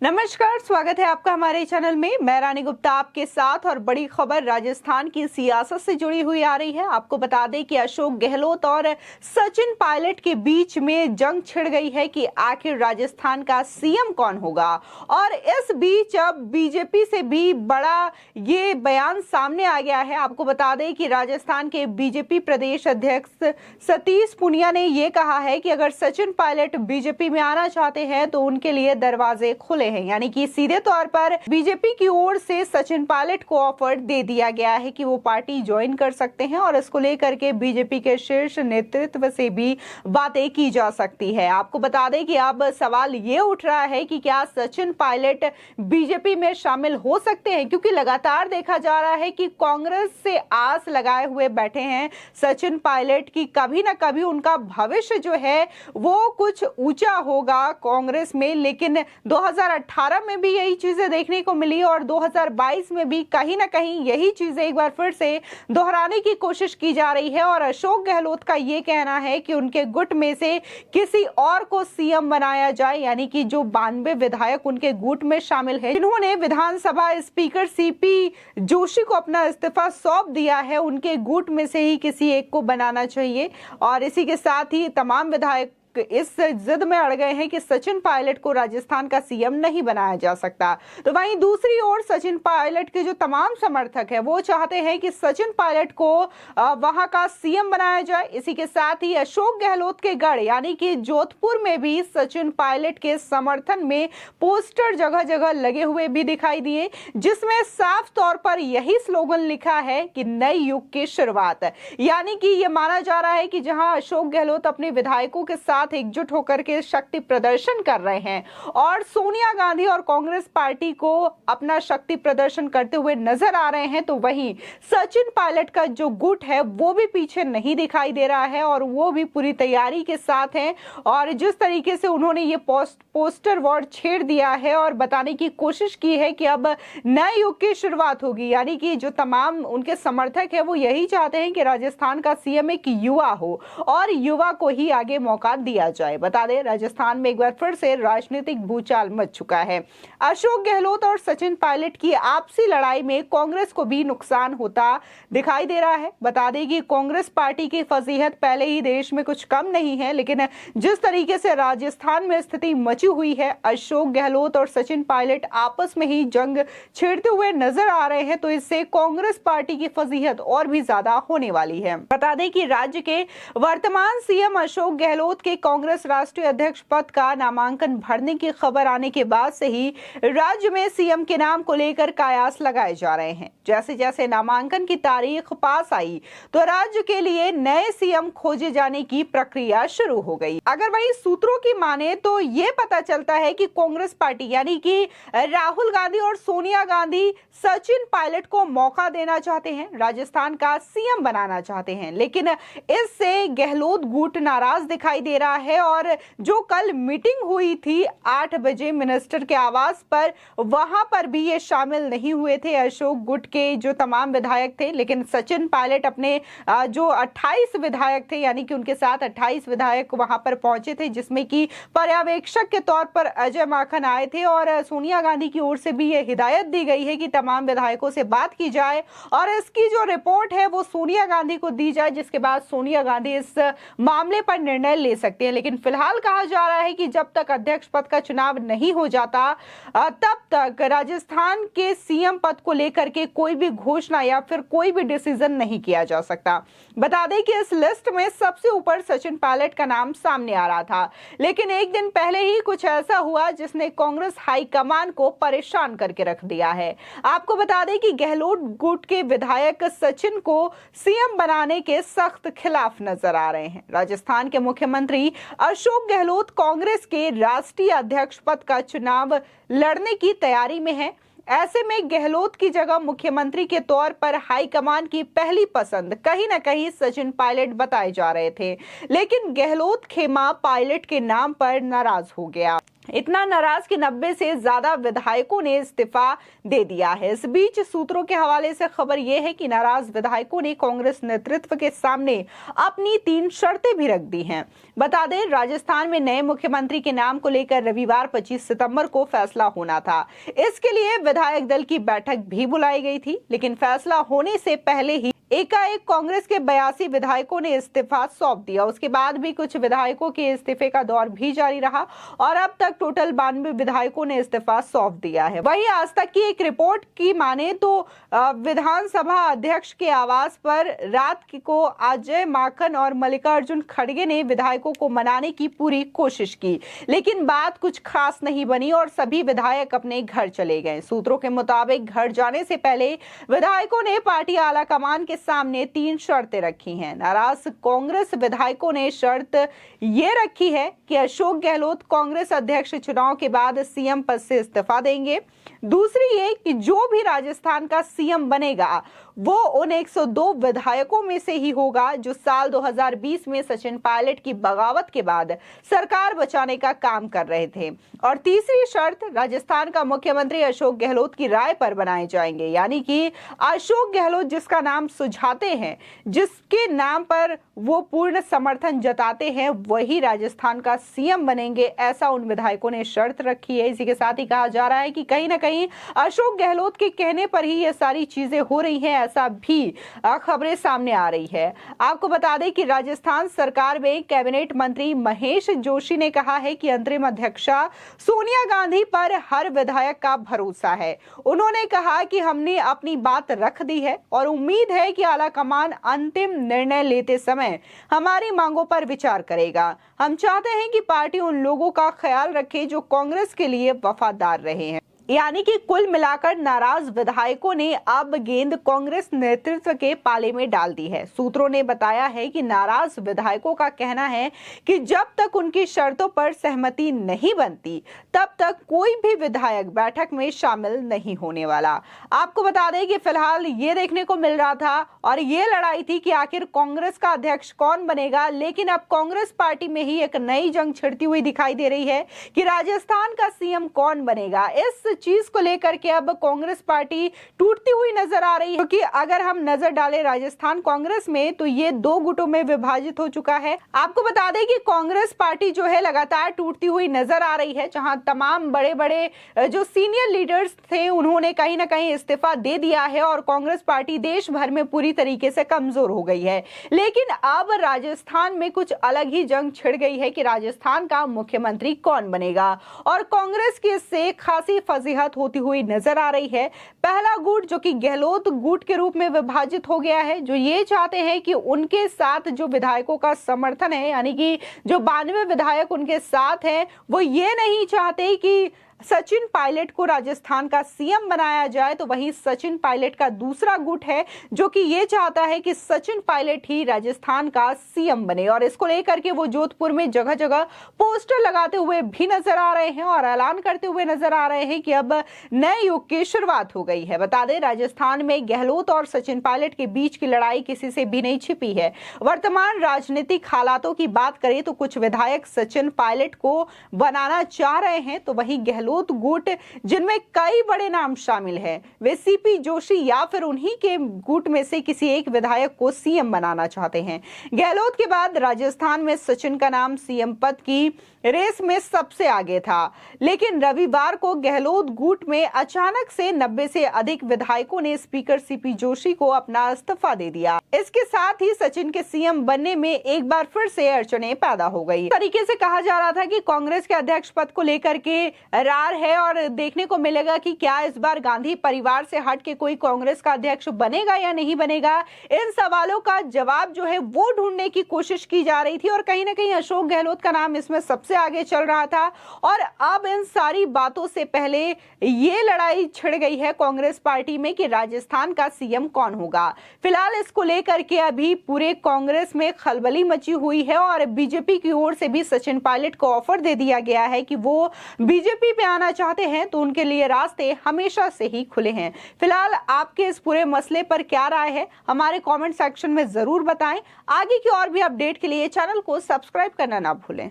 नमस्कार, स्वागत है आपका हमारे चैनल में। मैं रानी गुप्ता आपके साथ। और बड़ी खबर राजस्थान की सियासत से जुड़ी हुई आ रही है। आपको बता दें कि अशोक गहलोत और सचिन पायलट के बीच में जंग छिड़ गई है कि आखिर राजस्थान का सीएम कौन होगा। और इस बीच अब बीजेपी से भी बड़ा ये बयान सामने आ गया है। आपको बता दें कि राजस्थान के बीजेपी प्रदेश अध्यक्ष सतीश पूनिया ने यह कहा है कि अगर सचिन पायलट बीजेपी में आना चाहते हैं तो उनके लिए दरवाजे खुले हैं। यानी कि सीधे तौर पर बीजेपी की ओर से सचिन पायलट को ऑफर दे दिया गया है कि वो पार्टी ज्वाइन कर सकते हैं और इसको लेकर के बीजेपी के शीर्ष नेतृत्व से भी बातें की जा सकती है। आपको बता दें कि अब सवाल ये उठ रहा है कि क्या सचिन पायलट बीजेपी में शामिल हो सकते हैं, क्योंकि लगातार देखा जा रहा है कि कांग्रेस से आस लगाए हुए बैठे हैं सचिन पायलट की कभी ना कभी उनका भविष्य जो है वो कुछ ऊंचा होगा कांग्रेस में। लेकिन 2018 में भी यही चीजें देखने को मिली और 2022 में भी कहीं ना कहीं यही चीजें एक बार फिर से दोहराने की कोशिश की जा रही है। और अशोक गहलोत का ये कहना है कि उनके गुट में से किसी और को सीएम बनाया जाए, यानी कि जो 92 विधायक उनके गुट में शामिल है, जिन्होंने विधानसभा स्पीकर सीपी जोशी को अपना इस्तीफा सौंप दिया है, उनके गुट में से ही किसी एक को बनाना चाहिए। और इसी के साथ ही तमाम विधायक इस जिद में अड़ गए हैं कि सचिन पायलट को राजस्थान का सीएम नहीं बनाया जा सकता। तो वहीं दूसरी ओर सचिन पायलट के जो तमाम समर्थक हैं वो चाहते हैं कि सचिन पायलट को वहां का सीएम बनाया जाए। इसी के साथ ही अशोक गहलोत के गढ़ यानी कि जोधपुर में भी सचिन पायलट के समर्थन में पोस्टर जगह जगह लगे हुए भी दिखाई दिए, जिसमें साफ तौर पर यही स्लोगन लिखा है कि नए युग की शुरुआत। यानी कि यह माना जा रहा है कि जहां अशोक गहलोत अपने विधायकों के साथ एकजुट होकर के शक्ति प्रदर्शन कर रहे हैं और सोनिया गांधी और कांग्रेस पार्टी को अपना शक्ति प्रदर्शन करते हुए नजर आ रहे हैं, तो वहीं सचिन पायलट का जो गुट है वो भी पीछे नहीं दिखाई दे रहा है और वो भी पूरी तैयारी के साथ हैं। और जिस तरीके से उन्होंने ये पोस्टर वॉर छेड़ दिया है और बताने की कोशिश की है कि अब नए युग की शुरुआत होगी, यानी कि जो तमाम उनके समर्थक है वो यही चाहते हैं कि राजस्थान का सीएम एक युवा हो और युवा को ही आगे मौका दिया जाए। बता दें, राजस्थान में एक बार फिर से राजनीतिक भूचाल मच चुका है। अशोक गहलोत और सचिन पायलट की आपसी लड़ाई में कांग्रेस को भी नुकसान होता दिखाई दे रहा है। बता दें कि कांग्रेस पार्टी की फजीहत पहले ही देश में कुछ कम नहीं है, लेकिन जिस तरीके से राजस्थान में स्थिति मची हुई है, अशोक गहलोत और सचिन पायलट आपस में ही जंग छेड़ते हुए नजर आ रहे हैं, तो इससे कांग्रेस पार्टी की फजीहत और भी ज्यादा होने वाली है। बता दें कि राज्य के वर्तमान सीएम अशोक गहलोत के कांग्रेस राष्ट्रीय अध्यक्ष पद का नामांकन भरने की खबर आने के बाद से ही राज्य में सीएम के नाम को लेकर कयास लगाए जा रहे हैं। जैसे जैसे नामांकन की तारीख पास आई तो राज्य के लिए नए सीएम खोजे जाने की प्रक्रिया शुरू हो गई। अगर वही सूत्रों की माने तो ये पता चलता है कि कांग्रेस पार्टी यानी कि राहुल गांधी और सोनिया गांधी सचिन पायलट को मौका देना चाहते हैं, राजस्थान का सीएम बनाना चाहते हैं। लेकिन इससे गहलोत गुट नाराज दिखाई दे रहा है और जो कल मीटिंग हुई थी 8 बजे मिनिस्टर के आवास पर, वहां पर भी ये शामिल नहीं हुए थे अशोक गुट के जो तमाम विधायक थे। लेकिन सचिन पायलट अपने जो 28 विधायक थे यानी कि उनके साथ 28 विधायक वहां पर पहुंचे थे, जिसमें कि पर्यवेक्षक के तौर पर अजय माखन आए थे। और सोनिया गांधी की ओर से भी ये हिदायत दी गई है कि तमाम विधायकों से बात की जाए और इसकी जो रिपोर्ट है वो सोनिया गांधी को दी जाए, जिसके बाद सोनिया गांधी इस मामले पर निर्णय ले सकती है। लेकिन फिलहाल कहा जा रहा है कि जब तक अध्यक्ष पद का चुनाव नहीं हो जाता तब तक राजस्थान के सीएम पद को लेकर के कोई भी घोषणा या फिर कोई भी डिसीजन नहीं किया जा सकता। बता दें कि इस लिस्ट में सबसे ऊपर सचिन पायलट का नाम सामने आ रहा था, लेकिन एक दिन पहले ही कुछ ऐसा हुआ जिसने कांग्रेस हाईकमान को परेशान करके रख दिया है। आपको बता दें कि गहलोत गुट के विधायक सचिन को सीएम बनाने के सख्त खिलाफ नजर आ रहे हैं। राजस्थान के मुख्यमंत्री अशोक गहलोत कांग्रेस के राष्ट्रीय अध्यक्ष पद का चुनाव लड़ने की तैयारी में है। ऐसे में गहलोत की जगह मुख्यमंत्री के तौर पर हाईकमान की पहली पसंद कहीं ना कहीं सचिन पायलट बताए जा रहे थे, लेकिन गहलोत खेमा पायलट के नाम पर नाराज हो गया। इतना नाराज कि 90 से ज्यादा विधायकों ने इस्तीफा दे दिया है। इस बीच सूत्रों के हवाले से खबर यह है कि नाराज विधायकों ने कांग्रेस नेतृत्व के सामने अपनी 3 शर्तें भी रख दी हैं। बता दें, राजस्थान में नए मुख्यमंत्री के नाम को लेकर रविवार 25 सितंबर को फैसला होना था। इसके लिए विधायक दल की बैठक भी बुलाई गई थी, लेकिन फैसला होने से पहले ही एकाएक कांग्रेस के 82 विधायकों ने इस्तीफा सौंप दिया। उसके बाद भी कुछ विधायकों के इस्तीफे का दौर भी जारी रहा और अब तक टोटल 92 विधायकों ने इस्तीफा सौंप दिया है। वहीं आज तक की एक रिपोर्ट की माने तो विधानसभा अध्यक्ष के आवास पर रात को अजय माकन और मल्लिकार्जुन खड़गे ने विधायकों को मनाने की पूरी कोशिश की, लेकिन बात कुछ खास नहीं बनी और सभी विधायक अपने घर चले गए। सूत्रों के मुताबिक घर जाने से पहले विधायकों ने पार्टी आला कमान के सामने 3 शर्तें रखी हैं। नाराज कांग्रेस विधायकों ने शर्त ये रखी है कि अशोक गहलोत कांग्रेस अध्यक्ष चुनाव के बाद सीएम पद से इस्तीफा देंगे। दूसरी ये कि जो भी राजस्थान का सीएम बनेगा वो उन 102 विधायकों में से ही होगा जो साल 2020 में सचिन पायलट की बगावत के बाद सरकार बचाने का काम कर रहे थे। और तीसरी शर्त, राजस्थान का मुख्यमंत्री अशोक गहलोत की राय पर बनाए जाएंगे, यानी कि अशोक गहलोत जिसका नाम सुझाते हैं, जिसके नाम पर वो पूर्ण समर्थन जताते हैं, वही राजस्थान का सीएम बनेंगे, ऐसा उन विधायकों ने शर्त रखी है। इसी के साथ ही कहा जा रहा है कि कहीं ना कहीं अशोक गहलोत के कहने पर ही ये सारी चीजें हो रही हैं, ऐसा भी खबरें सामने आ रही है। आपको बता दें कि राजस्थान सरकार में कैबिनेट मंत्री महेश जोशी ने कहा है कि अंतरिम अध्यक्षा सोनिया गांधी पर हर विधायक का भरोसा है। उन्होंने कहा कि हमने अपनी बात रख दी है और उम्मीद है कि आलाकमान अंतिम निर्णय लेते समय हमारी मांगों पर विचार करेगा। हम चाहते हैं कि पार्टी उन लोगों का ख्याल रखे जो कांग्रेस के लिए वफादार रहे हैं। यानी कि कुल मिलाकर नाराज विधायकों ने अब गेंद कांग्रेस नेतृत्व के पाले में डाल दी है। सूत्रों ने बताया है कि नाराज विधायकों का कहना है कि जब तक उनकी शर्तों पर सहमति नहीं बनती तब तक कोई भी विधायक बैठक में शामिल नहीं होने वाला। आपको बता दें कि फिलहाल ये देखने को मिल रहा था और ये लड़ाई थी कि आखिर कांग्रेस का अध्यक्ष कौन बनेगा, लेकिन अब कांग्रेस पार्टी में ही एक नई जंग छिड़ती हुई दिखाई दे रही है कि राजस्थान का सीएम कौन बनेगा। इस चीज को लेकर के अब कांग्रेस पार्टी टूटती हुई नजर आ रही है, क्योंकि अगर हम नजर डालें राजस्थान कांग्रेस में तो ये 2 गुटों में विभाजित हो चुका है। आपको बता दें कि कांग्रेस पार्टी जो है लगातार टूटती हुई नजर आ रही है, जहां तमाम बड़े बड़े जो सीनियर लीडर्स थे उन्होंने कहीं ना कहीं इस्तीफा दे दिया है और कांग्रेस पार्टी देश भर में पूरी तरीके से कमजोर हो गई है। लेकिन अब राजस्थान में कुछ अलग ही जंग छिड़ गई है कि राजस्थान का मुख्यमंत्री कौन बनेगा और कांग्रेस की इससे खासी फजीहत होती हुई नजर आ रही है। पहला गुट जो कि गहलोत गुट के रूप में विभाजित हो गया है, जो ये चाहते हैं कि उनके साथ जो विधायकों का समर्थन है, यानी कि जो 92 विधायक उनके साथ हैं, वो ये नहीं चाहते कि सचिन पायलट को राजस्थान का सीएम बनाया जाए। तो वहीं सचिन पायलट का दूसरा गुट है जो कि ये चाहता है कि सचिन पायलट ही राजस्थान का सीएम बने और इसको लेकर के वो जोधपुर में जगह जगह पोस्टर लगाते हुए भी नजर आ रहे हैं और ऐलान करते हुए नजर आ रहे हैं कि अब नए युग की शुरुआत हो गई है। बता दें, राजस्थान में गहलोत और सचिन पायलट के बीच की लड़ाई किसी से भी नहीं छिपी है। वर्तमान राजनीतिक हालातों की बात करें तो कुछ विधायक सचिन पायलट को बनाना चाह रहे हैं, तो वहीं गहलोत गुट जिनमें कई बड़े नाम शामिल हैं, वे सीपी जोशी या फिर उन्हीं के गुट में से किसी एक विधायक को सीएम बनाना चाहते हैं। गहलोत के बाद राजस्थान में सचिन का नाम सीएम पद की रेस में सबसे आगे था, लेकिन रविवार को गहलोत गुट में अचानक से 90 से अधिक विधायकों ने स्पीकर सीपी जोशी को अपना इस्तीफा दे दिया। इसके साथ ही सचिन के सीएम बनने में एक बार फिर से अड़चनें पैदा हो गई। तरीके से कहा जा रहा था कि कांग्रेस के अध्यक्ष पद को लेकर के रार है और देखने को मिलेगा कि क्या इस बार गांधी परिवार से हट के कोई कांग्रेस का अध्यक्ष बनेगा या नहीं बनेगा। इन सवालों का जवाब जो है वो ढूंढने की कोशिश की जा रही थी और कहीं ना कहीं अशोक गहलोत का नाम इसमें सबसे आगे चल रहा था। और अब इन सारी बातों से पहले ये लड़ाई छिड़ गई है कांग्रेस पार्टी में कि राजस्थान का सीएम कौन होगा। फिलहाल इसको लेकर के अभी पूरे कांग्रेस में खलबली मची हुई है और बीजेपी की ओर से भी सचिन पायलट को ऑफर दे दिया गया है कि वो बीजेपी पे आना चाहते हैं तो उनके लिए रास्ते हमेशा से ही खुले हैं। फिलहाल आपके इस पूरे मसले पर क्या राय है, हमारे कमेंट सेक्शन में जरूर बताएं। आगे की और भी अपडेट के लिए चैनल को सब्सक्राइब करना ना भूलें।